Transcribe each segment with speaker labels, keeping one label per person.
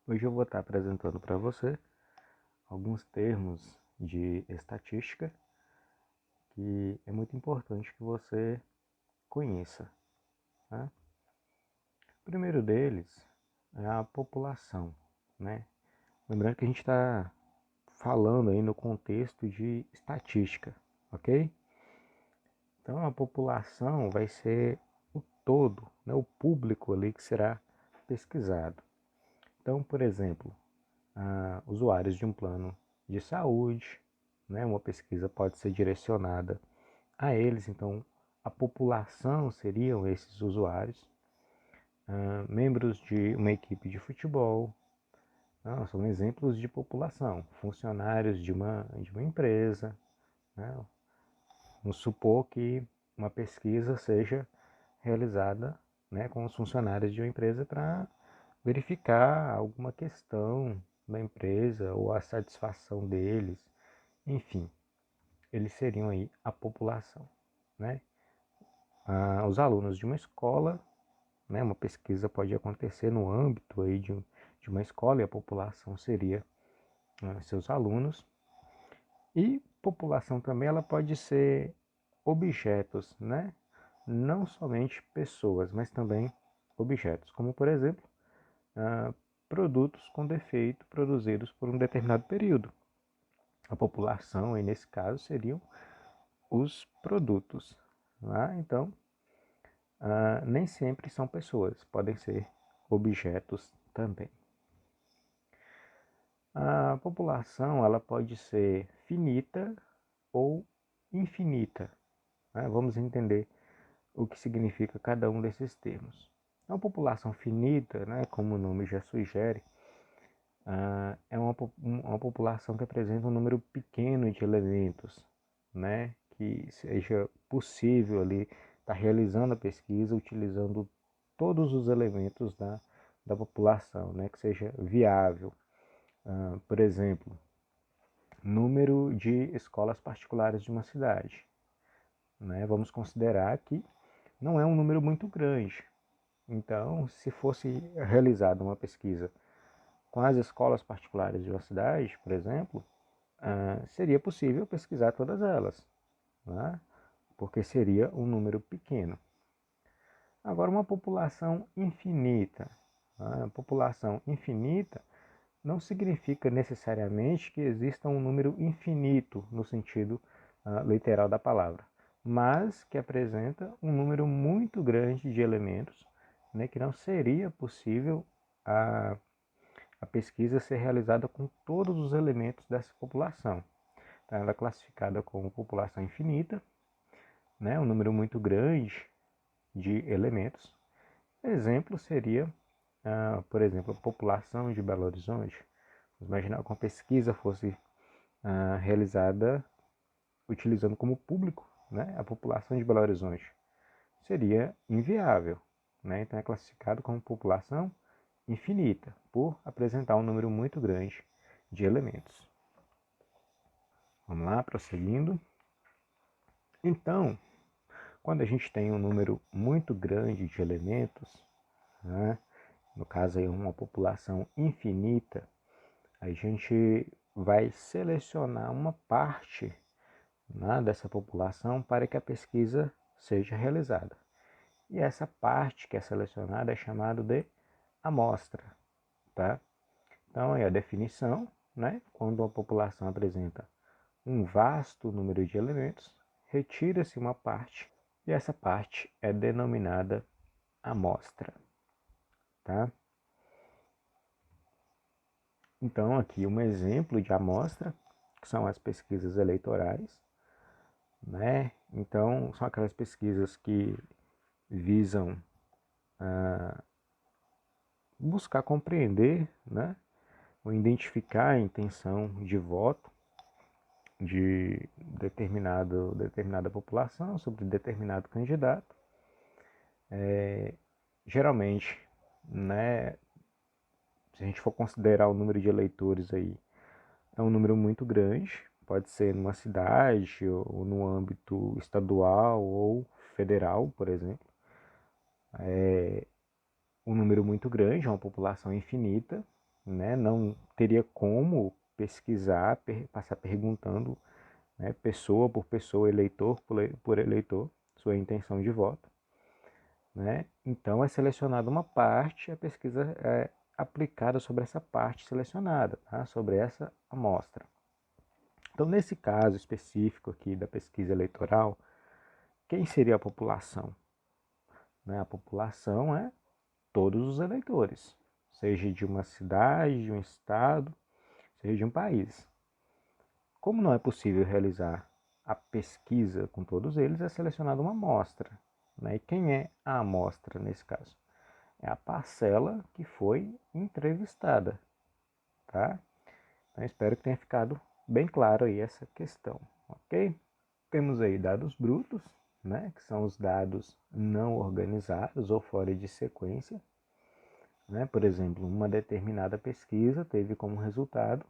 Speaker 1: Hoje eu vou estar apresentando para você alguns termos de estatística que é muito importante que você conheça, né? O primeiro deles é a população, né? Lembrando que a gente está falando aí no contexto de estatística, ok? Então a população vai ser o todo, né? O público ali que será pesquisado. Então, por exemplo, usuários de um plano de saúde, né? Uma pesquisa pode ser direcionada a eles, então a população seriam esses usuários, membros de uma equipe de futebol, são exemplos de população, funcionários de uma empresa, né? Vamos supor que uma pesquisa seja realizada, né, com os funcionários de uma empresa para verificar alguma questão da empresa ou a satisfação deles, enfim, eles seriam aí a população, né? Os alunos de uma escola, né, uma pesquisa pode acontecer no âmbito aí de uma escola e a população seria seus alunos. E população também ela pode ser objetos, né? Não somente pessoas, mas também objetos, como por exemplo, ah, produtos com defeito produzidos por um determinado período. A população, aí, nesse caso, seriam os produtos. Né? Então, nem sempre são pessoas, podem ser objetos também. A população ela pode ser finita ou infinita. Né? Vamos entender o que significa cada um desses termos. A população finita, né, como o nome já sugere, é uma população que apresenta um número pequeno de elementos, né, que seja possível ali estar realizando a pesquisa utilizando todos os elementos da população, né, que seja viável. Por exemplo, número de escolas particulares de uma cidade. Né? Vamos considerar que não é um número muito grande. Então, se fosse realizada uma pesquisa com as escolas particulares de uma cidade, por exemplo, seria possível pesquisar todas elas, né? Porque seria um número pequeno. Agora, uma população infinita. Né? A população infinita não significa necessariamente que exista um número infinito no sentido literal da palavra, mas que apresenta um número muito grande de elementos, né, que não seria possível a pesquisa ser realizada com todos os elementos dessa população. Então, ela é classificada como população infinita, né, um número muito grande de elementos. Exemplo seria, por exemplo, a população de Belo Horizonte. Vamos imaginar que uma pesquisa fosse realizada utilizando como público, né, a população de Belo Horizonte. Seria inviável. Né? Então é classificado como população infinita, por apresentar um número muito grande de elementos. Vamos lá, prosseguindo. Então, quando a gente tem um número muito grande de elementos, né, no caso aí uma população infinita, a gente vai selecionar uma parte, né, dessa população para que a pesquisa seja realizada. E essa parte que é selecionada é chamada de amostra. Tá? Então, é a definição, né? Quando uma população apresenta um vasto número de elementos, retira-se uma parte e essa parte é denominada amostra. Tá? Então, aqui um exemplo de amostra, que são as pesquisas eleitorais. Né? Então, são aquelas pesquisas que visam buscar compreender, né, ou identificar a intenção de voto de determinada população sobre determinado candidato. Geralmente, né, se a gente for considerar o número de eleitores aí, é um número muito grande, pode ser numa cidade ou no âmbito estadual ou federal, por exemplo. Um número muito grande, uma população infinita, né? Não teria como pesquisar, passar perguntando, né, pessoa por pessoa, eleitor por eleitor, sua intenção de voto, né? Então é selecionada uma parte, a pesquisa é aplicada sobre essa parte selecionada, tá? Sobre essa amostra. Então, nesse caso específico aqui da pesquisa eleitoral, quem seria a população? Né? A população é todos os eleitores, seja de uma cidade, de um estado, seja de um país. Como não é possível realizar a pesquisa com todos eles, é selecionada uma amostra. Né? E quem é a amostra nesse caso? É a parcela que foi entrevistada. Tá? Então, espero que tenha ficado bem claro aí essa questão, ok? Temos aí dados brutos, né, que são os dados não organizados ou fora de sequência. Né? Por exemplo, uma determinada pesquisa teve como resultado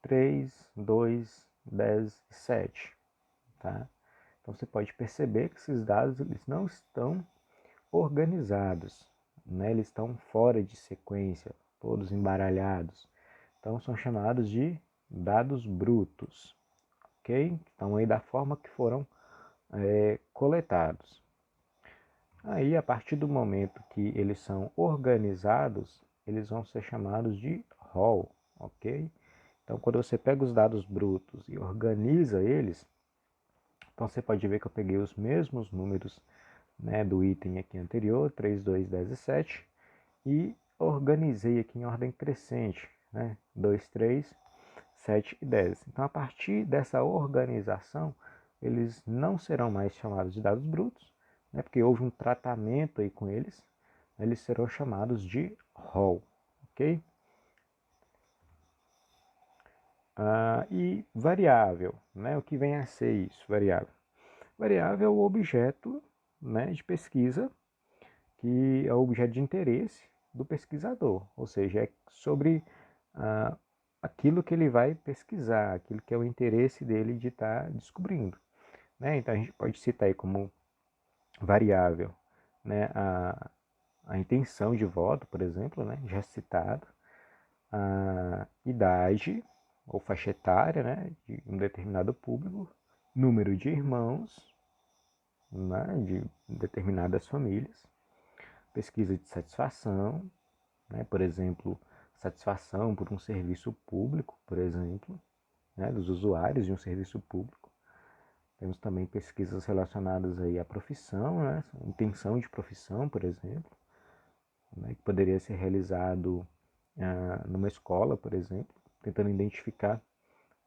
Speaker 1: 3, 2, 10 e 7. Tá? Então você pode perceber que esses dados eles não estão organizados, né? Eles estão fora de sequência, todos embaralhados. Então são chamados de dados brutos, ok? Então aí da forma que foram coletados. Aí a partir do momento que eles são organizados, eles vão ser chamados de raw, ok? Então quando você pega os dados brutos e organiza eles, então você pode ver que eu peguei os mesmos números, né, do item aqui anterior, 3, 2, 10 e 7, e organizei aqui em ordem crescente, né, 2, 3, 7 e 10. Então, a partir dessa organização, eles não serão mais chamados de dados brutos, né, porque houve um tratamento aí com eles, eles serão chamados de raw, ok? E variável, né, o que vem a ser isso, variável? Variável é o objeto, né, de pesquisa, que é o objeto de interesse do pesquisador, ou seja, é sobre aquilo que ele vai pesquisar, aquilo que é o interesse dele de estar descobrindo. Né? Então a gente pode citar aí como variável, né, a intenção de voto, por exemplo, né, já citado, a idade ou faixa etária, né, de um determinado público, número de irmãos, né, de determinadas famílias, pesquisa de satisfação, né, por exemplo, satisfação por um serviço público, por exemplo, né, dos usuários de um serviço público. Temos também pesquisas relacionadas aí à profissão, né, intenção de profissão, por exemplo, né, que poderia ser realizado numa escola, por exemplo, tentando identificar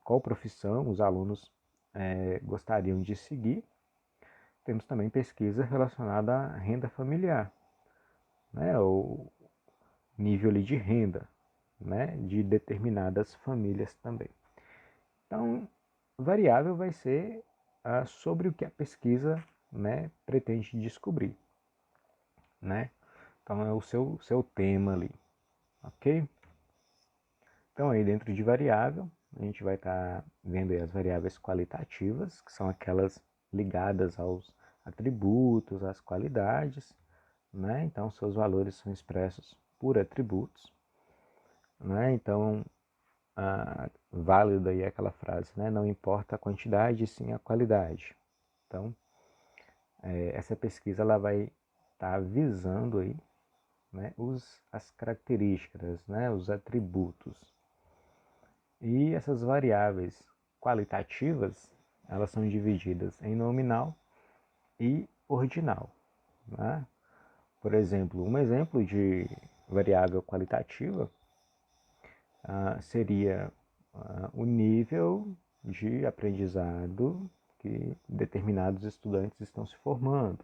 Speaker 1: qual profissão os alunos gostariam de seguir. Temos também pesquisa relacionada à renda familiar, né, ou nível ali de renda, né, de determinadas famílias também. Então, variável vai ser sobre o que a pesquisa, né, pretende descobrir, né? Então é o seu tema ali, ok? Então aí dentro de variável, a gente vai estar vendo aí as variáveis qualitativas, que são aquelas ligadas aos atributos, às qualidades, né? Então seus valores são expressos por atributos, né? Então válido aí aquela frase, né? Não importa a quantidade, sim a qualidade. Então, essa pesquisa ela vai estar visando aí, né, as características, né, os atributos. E essas variáveis qualitativas, elas são divididas em nominal e ordinal. Né? Por exemplo, um exemplo de variável qualitativa seria o nível de aprendizado que determinados estudantes estão se formando,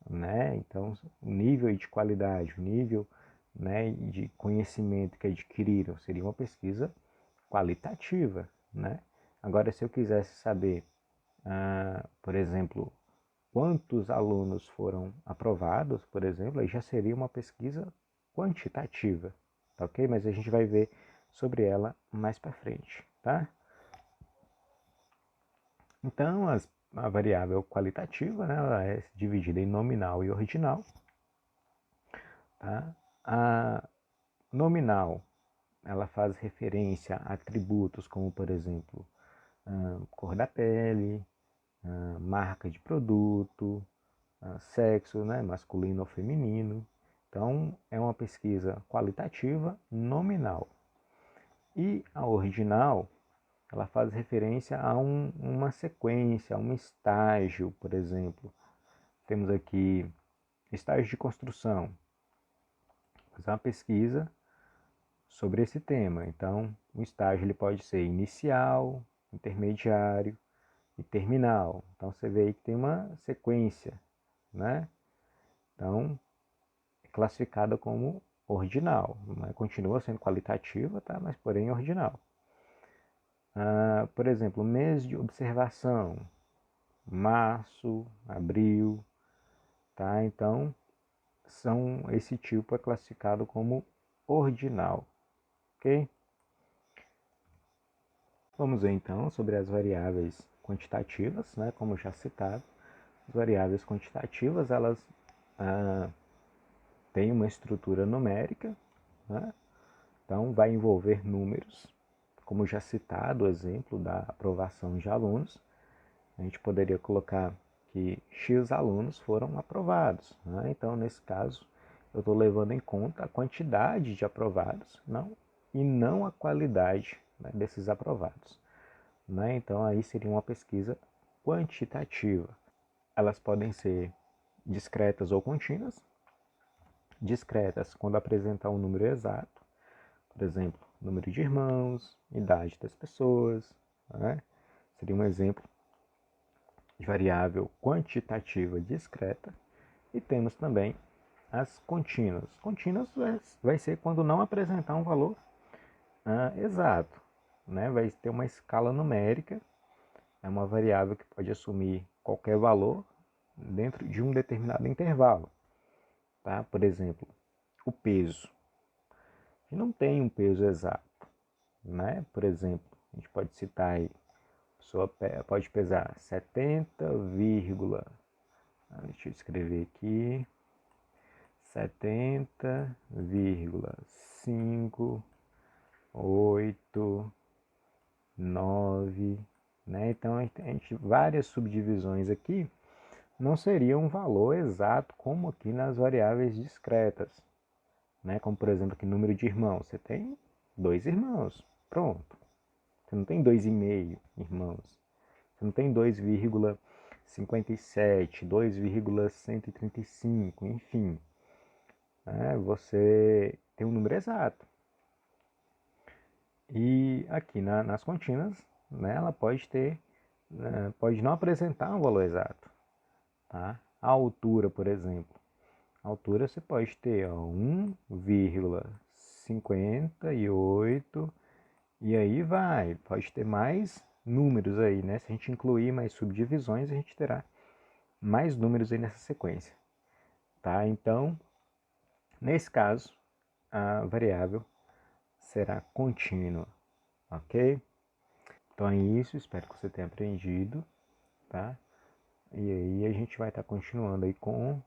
Speaker 1: né? Então, o nível de qualidade, o nível, né, de conhecimento que adquiriram seria uma pesquisa qualitativa, né? Agora, se eu quisesse saber, por exemplo, quantos alunos foram aprovados, por exemplo, aí já seria uma pesquisa quantitativa, tá ok? Mas a gente vai ver sobre ela mais para frente, tá? Então, a variável qualitativa, né, ela é dividida em nominal e ordinal, tá? A nominal ela faz referência a atributos como, por exemplo, cor da pele, marca de produto, sexo, né, masculino ou feminino. Então, é uma pesquisa qualitativa nominal. E a ordinal, ela faz referência a uma sequência, a um estágio, por exemplo. Temos aqui estágio de construção. Fazer uma pesquisa sobre esse tema. Então, o estágio ele pode ser inicial, intermediário e terminal. Então, você vê aí que tem uma sequência, né? Então, é classificada como ordinal. Mas continua sendo qualitativa, tá? Mas porém ordinal. Por exemplo, mês de observação, março, abril, tá? Então, esse tipo é classificado como ordinal, ok? Vamos ver então sobre as variáveis quantitativas, né? Como já citado, as variáveis quantitativas elas têm uma estrutura numérica, né? Então vai envolver números, como já citado o exemplo da aprovação de alunos. A gente poderia colocar que X alunos foram aprovados, né? Então nesse caso eu estou levando em conta a quantidade de aprovados, e não a qualidade, né, desses aprovados. Né? Então aí seria uma pesquisa quantitativa. Elas podem ser discretas ou contínuas. Discretas quando apresentar um número exato, por exemplo, número de irmãos, idade das pessoas, né? Seria um exemplo de variável quantitativa discreta. E temos também as contínuas. Contínuas vai ser quando não apresentar um valor exato, né? Vai ter uma escala numérica. É uma variável que pode assumir qualquer valor dentro de um determinado intervalo. Tá? Por exemplo, o peso. A gente não tem um peso exato. Né? Por exemplo, a gente pode citar aí, a pessoa pode pesar 70, deixa eu escrever aqui, 70,589, né? Então a gente várias subdivisões aqui não seria um valor exato como aqui nas variáveis discretas, né? Como por exemplo aqui número de irmãos, você tem 2 irmãos, pronto. Você não tem 2,5 irmãos, você não tem 2,57, 2,135, enfim, né? Você tem um número exato. E aqui nas contínuas, né, ela pode não apresentar um valor exato, tá? A altura, por exemplo, a altura você pode ter 1,58 e aí vai, pode ter mais números aí, né? Se a gente incluir mais subdivisões, a gente terá mais números aí nessa sequência, tá? Então, nesse caso, a variável será contínua, ok? Então é isso, espero que você tenha aprendido, tá? E aí a gente vai estar continuando aí com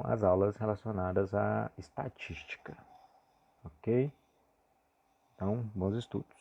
Speaker 1: as aulas relacionadas à estatística, ok? Então, bons estudos.